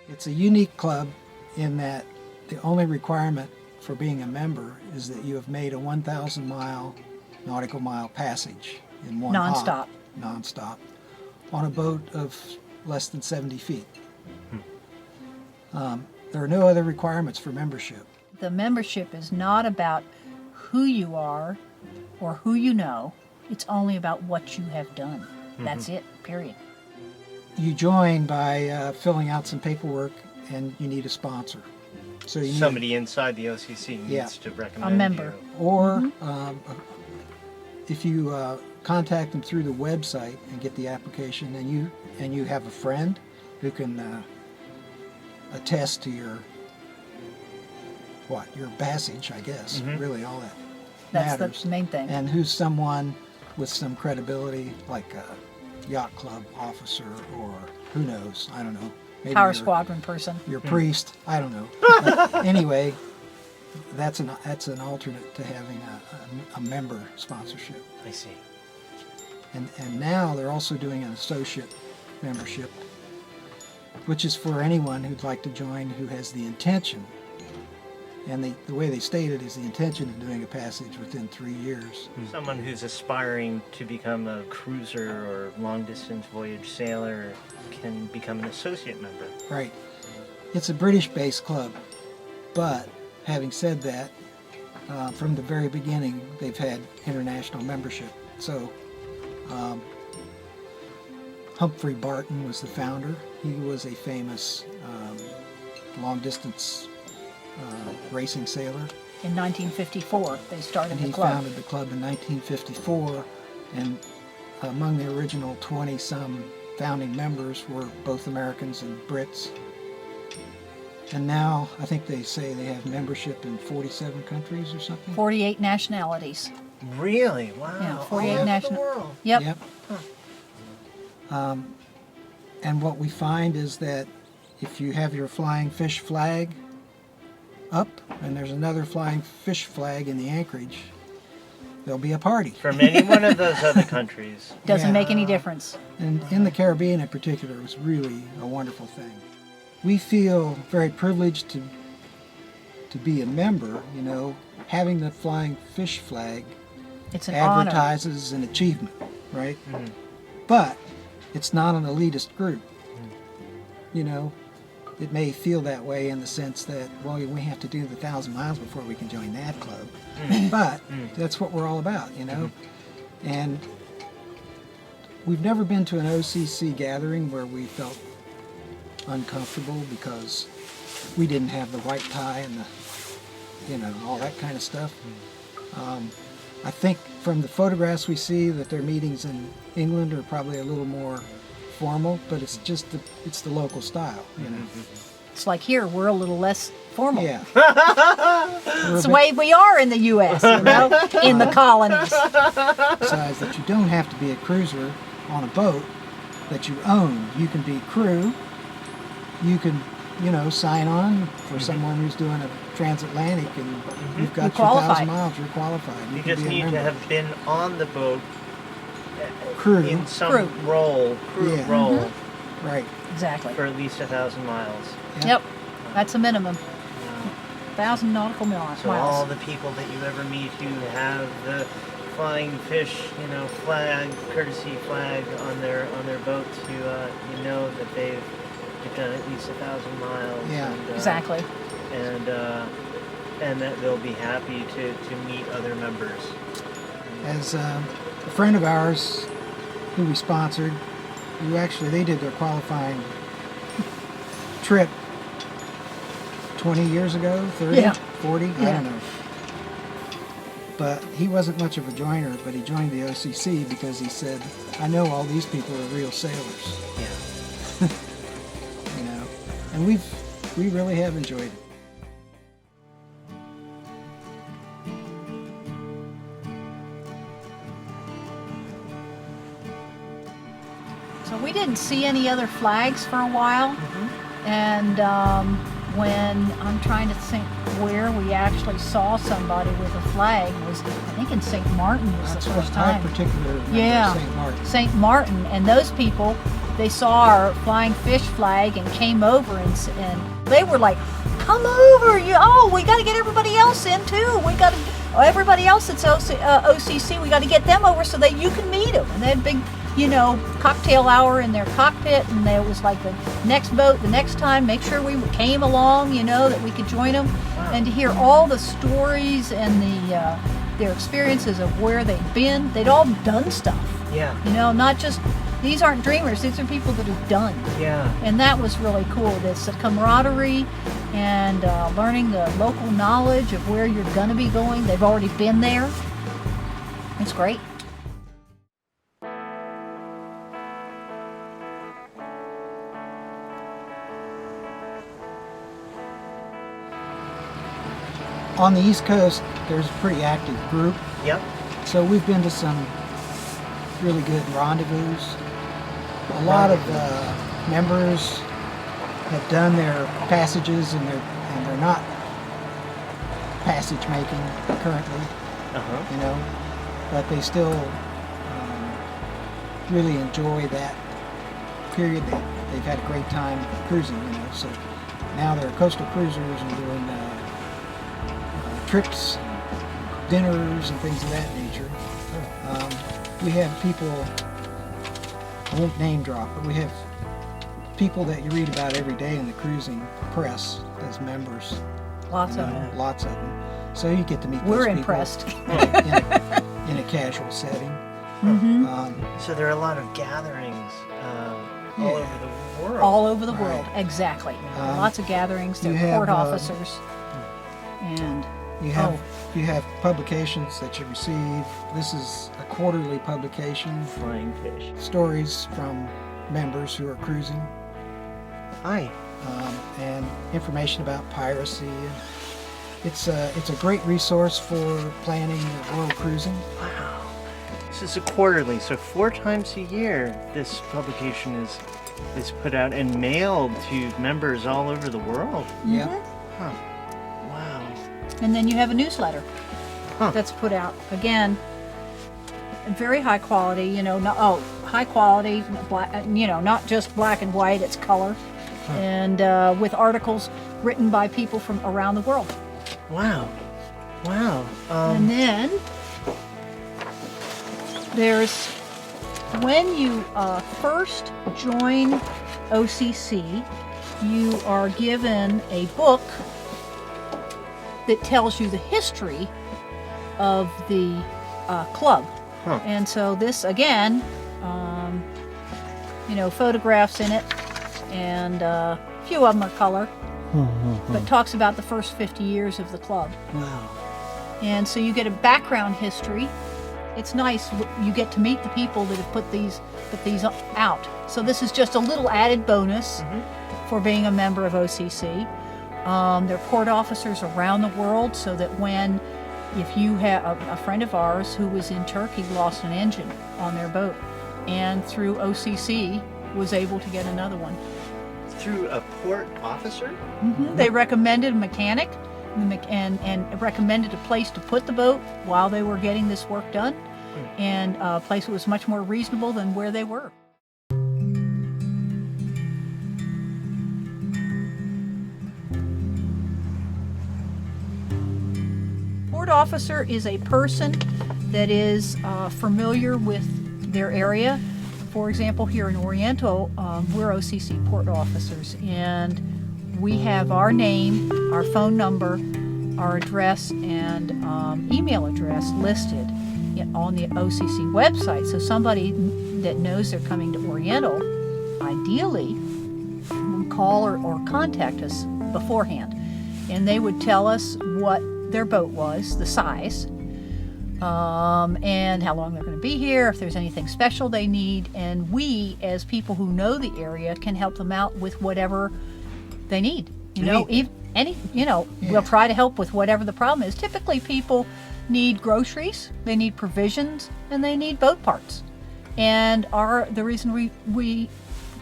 It's a unique club in that the only requirement for being a member is that you have made a 1,000 nautical mile passage in one hop, non-stop, on a boat of less than 70 feet. There are no other requirements for membership. The membership is not about who you are or who you know. It's only about what you have done. That's it, period. You join by filling out some paperwork, and you need a sponsor. So you need somebody inside the OCC needs to recommend a member. you. Or if you contact them through the website and get the application, and you have a friend who can attest to your passage, I guess. Really, all that That's matters. the main thing. And who's someone with some credibility, like a yacht club officer, or who knows? I don't know. Maybe Power squadron person. Your priest. I don't know. But anyway, that's an alternate to having a member sponsorship. I see. And now they're also doing an associate membership, which is for anyone who'd like to join who has the intention. And the way they state it is the intention of doing a passage within 3 years. Someone who's aspiring to become a cruiser or long-distance voyage sailor can become an associate member. Right. It's a British-based club, but having said that, from the very beginning, they've had international membership. So Humphrey Barton was the founder. He was a famous long-distance racing sailor. In 1954, they started And the he club. founded the club in 1954, and among the original 20-some founding members were both Americans and Brits. And now I think they say they have membership in 47 countries or something. 48 nationalities. Really? Wow. Yeah, 48 All over the national- world. Yep. And what we find is that if you have your flying fish flag up and there's another flying fish flag in the anchorage, there'll be a party. From any one of those other countries. Doesn't Yeah. make any difference. And in the Caribbean in particular, it was really a wonderful thing. We feel very privileged to be a member. You know, having the flying fish flag It's an honor. advertises an achievement, right? But it's not an elitist group. You know, it may feel that way in the sense that, well, we have to do the 1,000 miles before we can join that club. But that's what we're all about, you know. And we've never been to an OCC gathering where we felt uncomfortable because we didn't have the white tie and all that kind of stuff. I think from the photographs we see that their meetings in England are probably a little more formal, but it's just it's the local style, you know. It's like here, we're a little less formal. Yeah. It's the way we are in the U.S., you know, in the colonies. Besides that, you don't have to be a cruiser on a boat that you own. You can be crew. You can, sign on for someone who's doing a transatlantic, and you've got your 1,000 miles. You're qualified. You can just be a need to member. have been on the boat Crew. in some Crew. role, role, Right. Exactly. for at least 1,000 miles. Yep. That's a minimum. 1,000 nautical miles. So all the people that you ever meet who have the flying fish, flag, courtesy flag on their boats, you know that they've done at least 1,000 miles. Yeah. And, Exactly. And that they'll be happy to meet other members. As a friend of ours who we sponsored, they did their qualifying trip 20 years ago, 30, Yeah. 40, I Yeah. don't know. But he wasn't much of a joiner, but he joined the OCC because he said, I know all these people are real sailors, Yeah. and we really have enjoyed it. So we didn't see any other flags for a while. And when I'm trying to think where we actually saw somebody with a flag was, I think in St. Martin was That's the what first I time. particularly remember, Yeah. St. Martin. St. Martin, and those people they saw our flying fish flag and came over, and they were like, "Come over! We got to get everybody else in too. We got to everybody else that's OCC. We got to get them over so that you can meet them." And they had big, cocktail hour in their cockpit, and there was like the next boat, the next time. Make sure we came along, that we could join them, and to hear all the stories and their experiences of where they'd been. They'd all done stuff. Yeah. Not just, these aren't dreamers, these are people that have done. Yeah. And that was really cool. This camaraderie and learning the local knowledge of where you're going to be going. They've already been there. It's great. On the East Coast, there's a pretty active group. Yep. So we've been to some really good rendezvous. A lot of members have done their passages, and they're not passage making currently. But they still really enjoy that period. They've had a great time cruising. So now they're coastal cruisers and doing trips, dinners, and things of that nature. We have people, I won't name drop, but we have people that you read about every day in the cruising press as members. Lots of them. Lots of them. So you get to meet We're those people impressed. in a casual setting. So there are a lot of gatherings all over the world. All over the Right. world, exactly. Lots of gatherings. There you are have, port officers. And You have publications that you receive. This is a quarterly publication. Flying fish. Stories from members who are cruising. Hi. And information about piracy. It's a great resource for planning world cruising. Wow. This is a quarterly, so 4 times a year this publication is put out and mailed to members all over the world. Yeah. Huh. Wow. And then you have a newsletter that's put out. Again, very high quality, high quality, black, not just black and white, it's color. And with articles written by people from around the world. Wow. Wow. And then there's, when you first join OCC, you are given a book that tells you the history of the club. And so this, again, photographs in it, and a few of them are color, but talks about the first 50 years of the club. Wow. And so you get a background history. It's nice, you get to meet the people that have put these out. So this is just a little added bonus for being a member of OCC. There are port officers around the world, so that if you have a friend of ours who was in Turkey lost an engine on their boat, and through OCC was able to get another one. Through a port officer? They recommended a mechanic and recommended a place to put the boat while they were getting this work done, and a place that was much more reasonable than where they were. Port officer is a person that is familiar with their area. For example, here in Oriental, we're OCC port officers, and we have our name, our phone number, our address, and email address listed on the OCC website. So somebody that knows they're coming to Oriental, ideally, would call or contact us beforehand, and they would tell us what their boat was, the size, and how long they're going to be here, if there's anything special they need, and we, as people who know the area, can help them out with whatever they need. We'll try to help with whatever the problem is. Typically, people need groceries, they need provisions, and they need boat parts. And the reason we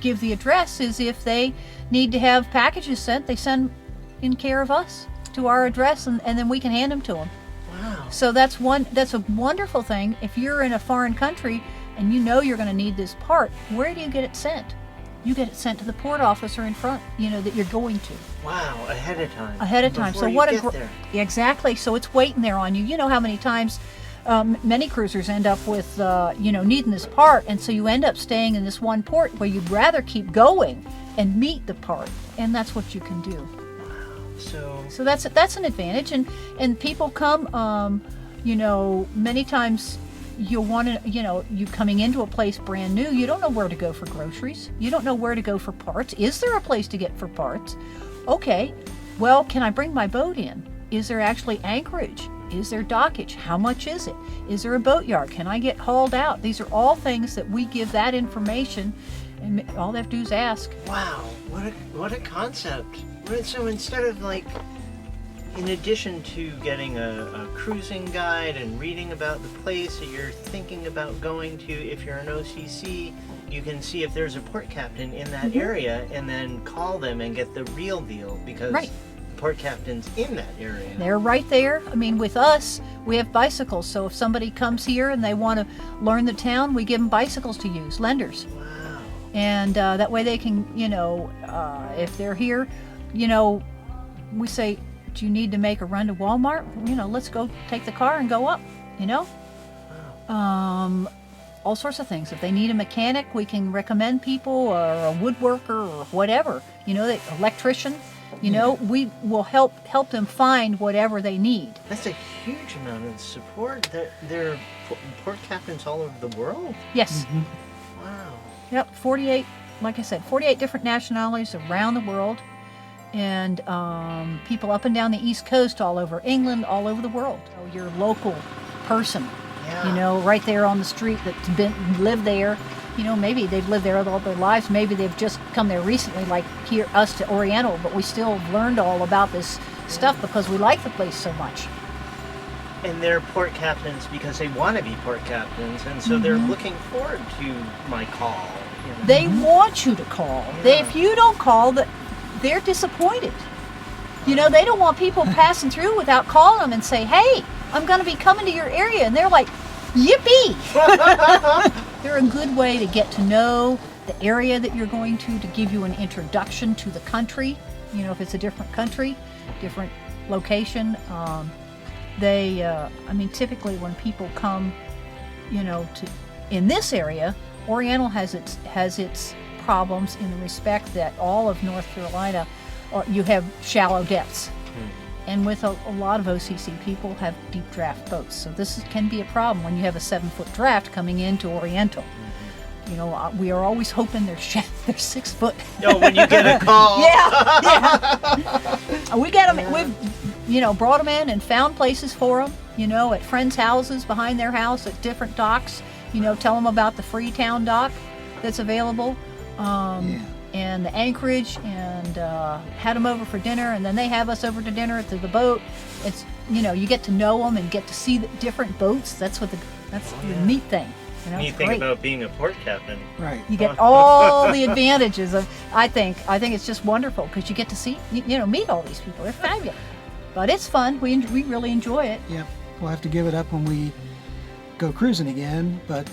give the address is if they need to have packages sent, they send in care of us to our address, and then we can hand them to them. Wow. So that's a wonderful thing. If you're in a foreign country and you know you're going to need this part, where do you get it sent? you get it sent to the port officer in front, that you're going to. Wow, ahead of time. Ahead of time. Before So you what get there. exactly. So it's waiting there on you. You know how many times many cruisers end up with, needing this part, and so you end up staying in this one port where you'd rather keep going and meet the part, and that's what you can do. So that's an advantage, and people come, many times you'll want to, you coming into a place brand new, you don't know where to go for groceries, you don't know where to go for parts. Is there a place to get for parts? Okay, well, can I bring my boat in? Is there actually anchorage? Is there dockage? How much is it? Is there a boat yard? Can I get hauled out? These are all things that we give that information, and all they have to do is ask. Wow, what a concept. So instead of in addition to getting a cruising guide and reading about the place that you're thinking about going to, if you're an OCC, you can see if there's a port captain in that area and then call them and get the real deal, because the port captain's in that area. They're right there. I mean, with us, we have bicycles. So if somebody comes here and they want to learn the town, we give them bicycles to use, lenders. Wow. And that way they can, if they're here, we say, do you need to make a run to Walmart? Let's go take the car and go up, all sorts of things. If they need a mechanic, we can recommend people, or a woodworker, or whatever, the electrician, we will help them find whatever they need. That's a huge amount of support. They're port captains all over the world? Yes. Mm-hmm. Wow. Yep, 48, like I said, 48 different nationalities around the world. And people up and down the East Coast, all over England, all over the world. So your local person, right there on the street that's lived there. Maybe they've lived there all their lives. Maybe they've just come there recently, like here, us to Oriental, but we still learned all about this stuff because we like the place so much. And they're port captains because they want to be port captains, and so they're looking forward to my call. They want you to call. Yeah. If you don't call, they're disappointed. They don't want people passing through without calling them and say, hey, I'm going to be coming to your area. And they're like, yippee. They're a good way to get to know the area that you're going to give you an introduction to the country. If it's a different country, different location. Typically when people come, in this area, Oriental has its problems in the respect that all of North Carolina, you have shallow depths. And with a lot of OCC, people have deep draft boats. So this can be a problem when you have a 7-foot draft coming into Oriental. We are always hoping they're 6 foot. When you get a call. Yeah. We get them. We've, brought them in and found places for them. At friends' houses, behind their house, at different docks. Tell them about the Freetown dock that's available. And the anchorage, and had them over for dinner, and then they have us over to dinner at the boat. It's you get to know them and get to see the different boats. That's the neat thing. Neat thing about being a port captain. Right. You get all the advantages of. I think it's just wonderful because you get to see meet all these people. They're fabulous, but it's fun. We really enjoy it. Yep. We'll have to give it up when we go cruising again, but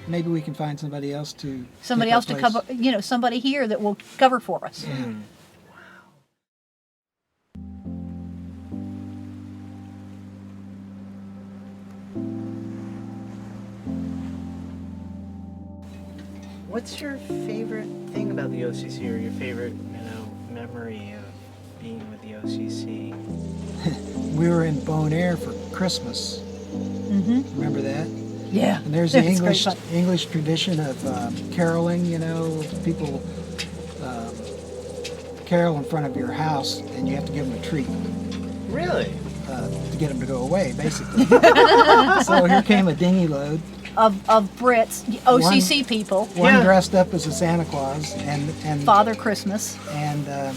maybe we can find somebody else to cover, somebody here that will cover for us. Yeah. What's your favorite thing about the OCC, or your favorite memory of being with the OCC? We were in Bonaire for Christmas. Remember that? Yeah. And there's the English tradition of caroling. People carol in front of your house, and you have to give them a treat. Really? To get them to go away, basically. So here came a dinghy load of Brits, OCC people. One dressed up as a Santa Claus and Father Christmas. And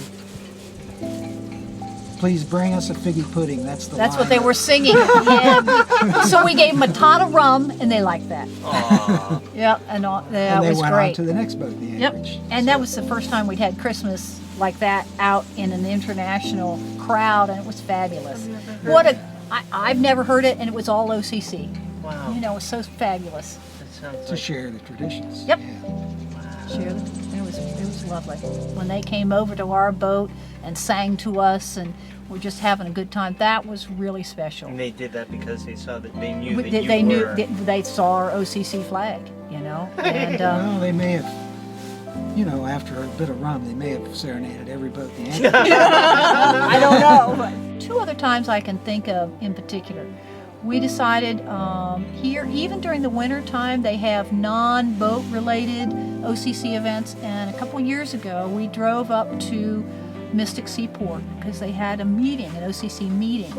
please bring us a figgy pudding. That's what they were singing. Yeah. So we gave them a tot of rum, and they liked that. Aww. Yep, and they was went great. on to the next boat, the anchorage. And that was the first time we'd had Christmas like that out in an international crowd, and it was fabulous. I've never heard it, and it was all OCC. Wow. It was so fabulous. That sounds to share the traditions. Yep. Yeah. Wow. It was was lovely. When they came over to our boat and sang to us, and we're just having a good time, that was really special. And they did that because they saw that they knew that They you knew were... they saw our OCC flag, you know. And Well, they may have, you know, after a bit of rum, they may have serenaded every boat they entered. I don't know. But 2 other times I can think of in particular. We decided here, even during the winter time, they have non-boat related OCC events. And a couple years ago, we drove up to Mystic Seaport because they had a meeting, an OCC meeting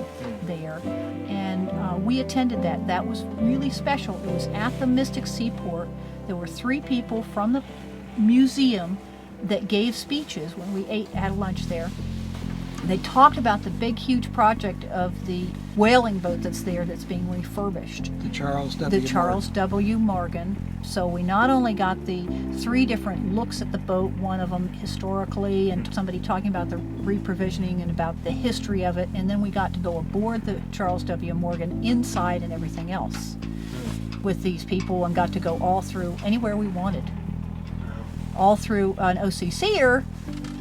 there. And we attended that. That was really special. It was at the Mystic Seaport. There were 3 people from the museum that gave speeches when we had lunch there. They talked about the big, huge project of the whaling boat that's there that's being refurbished. The Charles W. The Charles W. Morgan. So we not only got the 3 different looks at the boat, one of them historically, and somebody talking about the reprovisioning and about the history of it, and then we got to go aboard the Charles W. Morgan inside and everything else with these people, and got to go all through anywhere we wanted. All through an OCCer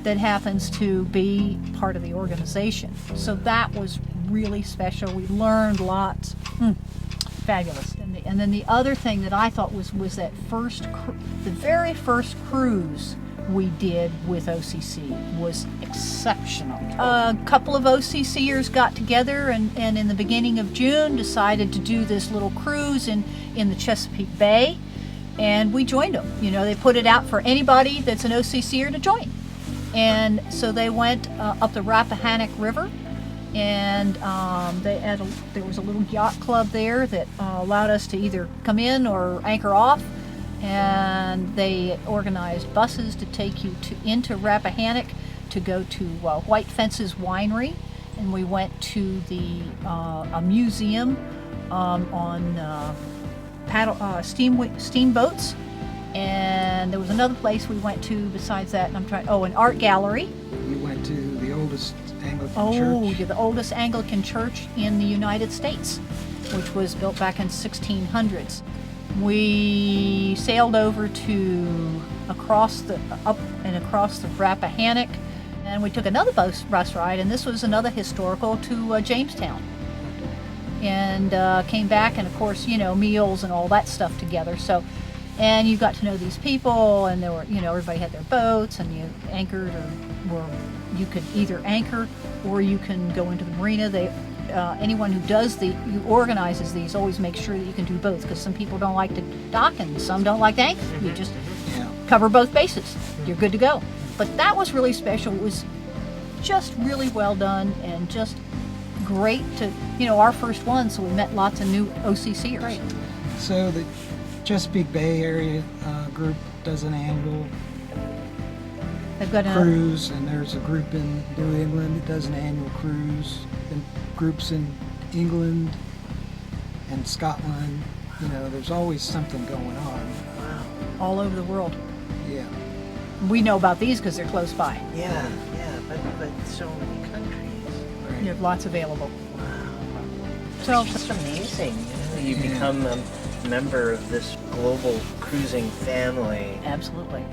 that happens to be part of the organization. So that was really special. We learned lots. Fabulous. And then the other thing that I thought was that the very first cruise we did with OCC was exceptional. A couple of OCCers got together and in the beginning of June decided to do this little cruise in the Chesapeake Bay, and we joined them. You know, they put it out for anybody that's an OCCer to join. And so they went up the Rappahannock River, and there was a little yacht club there that allowed us to either come in or anchor off, and they organized buses to take you into Rappahannock to go to White Fences Winery, and we went to a museum on steamboats. And there was another place we went to besides that, and an art gallery. We went to the oldest Anglican church. Oh, yeah, the oldest Anglican church in the United States, which was built back in 1600s. We sailed over across the Rappahannock, and we took another bus ride, and this was another historical to Jamestown. And came back, and of course, you know, meals and all that stuff together. And you got to know these people, and there were, you know, everybody had their boats, and you anchored, or you could either anchor or you can go into the marina. Anyone who organizes these always makes sure that you can do both, because some people don't like to dock and some don't like to anchor. You just cover both bases. You're good to go. But that was really special. It was just really well done and just great to, you know, our first one, so we met lots of new OCCers. Right. So the Chesapeake Bay area group does an annual They've got cruise, and there's a group in New England that does an annual cruise, and groups in England and Scotland. You know, there's always something going on. all over the world. Yeah. We know about these because they're close by. Yeah, but so many countries. Right. You have lots available. Wow. So It's just amazing. You become a member of this global cruising family. absolutely.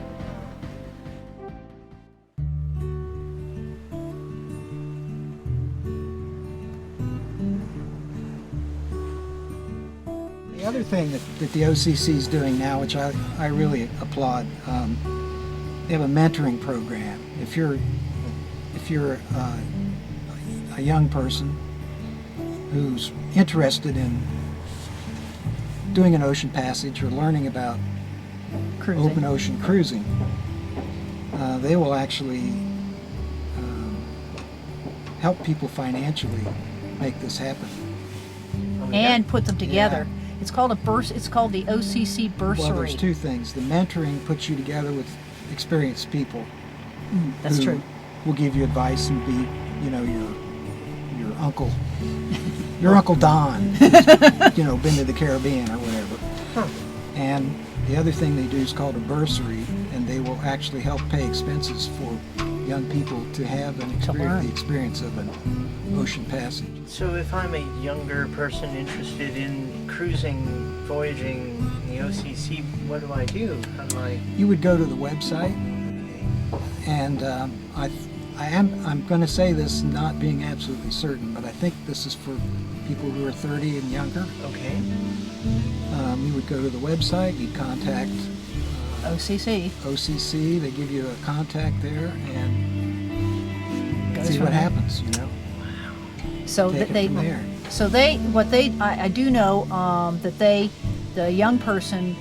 The other thing that the OCC is doing now, which I really applaud, they have a mentoring program. If you're a young person who's interested in doing an ocean passage or learning about Cruising. open ocean cruising, they will actually help people financially make this happen. And put them together. Yeah. It's called It's called the OCC bursary. Well, there's two things. The mentoring puts you together with experienced people. That's who true. will give you advice and be, you know, your uncle, your Uncle Don, who's, you know, been to the Caribbean or whatever. Huh. And the other thing they do is called a bursary, and they will actually help pay expenses for young people to have learn. the experience of an ocean passage. So if I'm a younger person interested in cruising, voyaging, the OCC, what do I do? How do I... You would go to the website, And I'm going to say this not being absolutely certain, but I think this is for people who are 30 and younger. Okay. You would go to the website, you'd contact OCC. They give you a contact there and Goes see from what there. happens, So Take that it from there. I do know that the young person,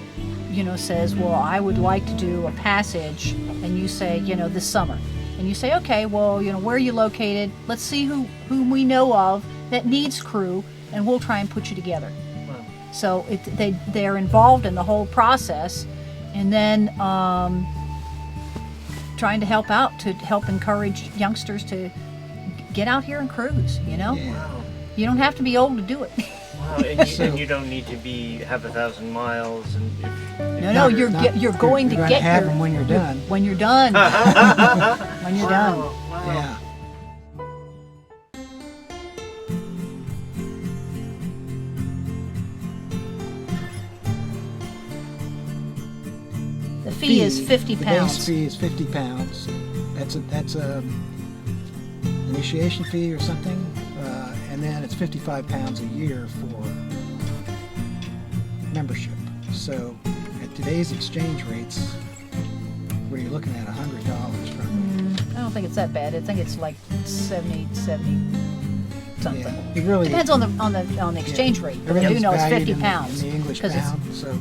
says, well, I would like to do a passage, and you say, this summer, and you say, okay, well, where are you located? Let's see whom we know of that needs crew, and we'll try and put you together. Wow. So they're involved in the whole process, and then trying to help out to help encourage youngsters to get out here and cruise. Yeah. Wow. You don't have to be old to do it. Wow. And you don't need to have 1,000 miles. And No, you're going to you're get have your, them when you're done. when you're done. When you're done. Wow. Yeah. The fee is 50 The pounds. base fee is 50 pounds. That's a initiation fee or something, and then it's 55 pounds a year for membership. So at today's exchange rates, where you're looking at $100 from. I don't think it's that bad. I think it's like 70 something. Yeah, it really Depends on the exchange rate. But I do everything's know it's valued 50 in pounds. in the English 'cause it's- pound. So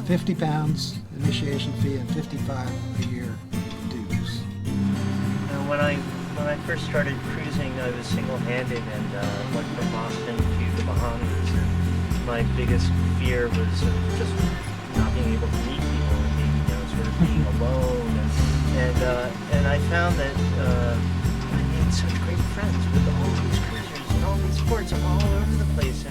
50 pounds initiation fee and 55 a year dues. When I first started cruising, I was single-handed and went from Boston to the Bahamas. And my biggest fear was just not being able to meet people and being, sort of being alone. And I found that I made such great friends with all these cruisers and all these ports all over the place.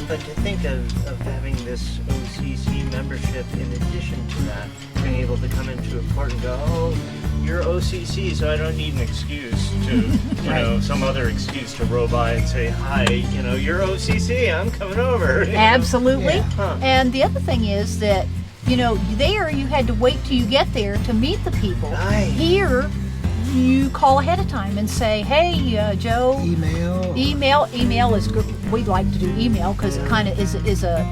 But to think of having this OCC membership in addition to that, being able to come into a port and go, oh, you're OCC, so I don't need an excuse to, some other excuse to row by and say, hi, you're OCC, I'm coming over. Absolutely. Yeah. Huh. And the other thing is that, there you had to wait till you get there to meet the people. Right. Here, you call ahead of time and say, hey, Joe, Email. Email is good. We'd like to do email because it kind of is an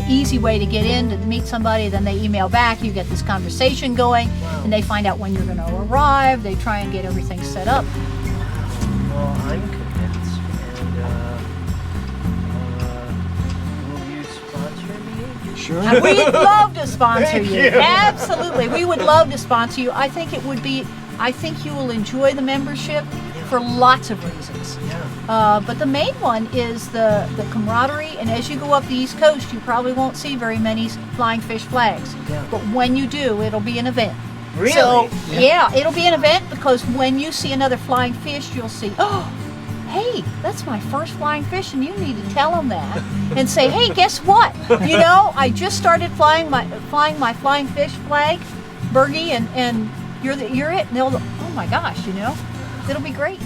easy way to get in to meet somebody. Then they email back. You get this conversation going, Wow. and they find out when you're going to arrive. They try and get everything set up. Well, I'm convinced. And will you sponsor me? Sure. We'd love to sponsor Thank you. you. Absolutely, we would love to sponsor you. I think you will enjoy the membership for lots of reasons. Yeah. But the main one is the camaraderie, and as you go up the East Coast, you probably won't see very many flying fish flags. Yeah. But when you do, it'll be an event. Really? So, Yeah. yeah, it'll be an event because when you see another flying fish, you'll see, oh, hey, that's my first flying fish, and you need to tell them that and say, hey, guess what? I just started flying my flying fish flag, Bergie, and you're it. And they'll, oh my gosh, it'll be great.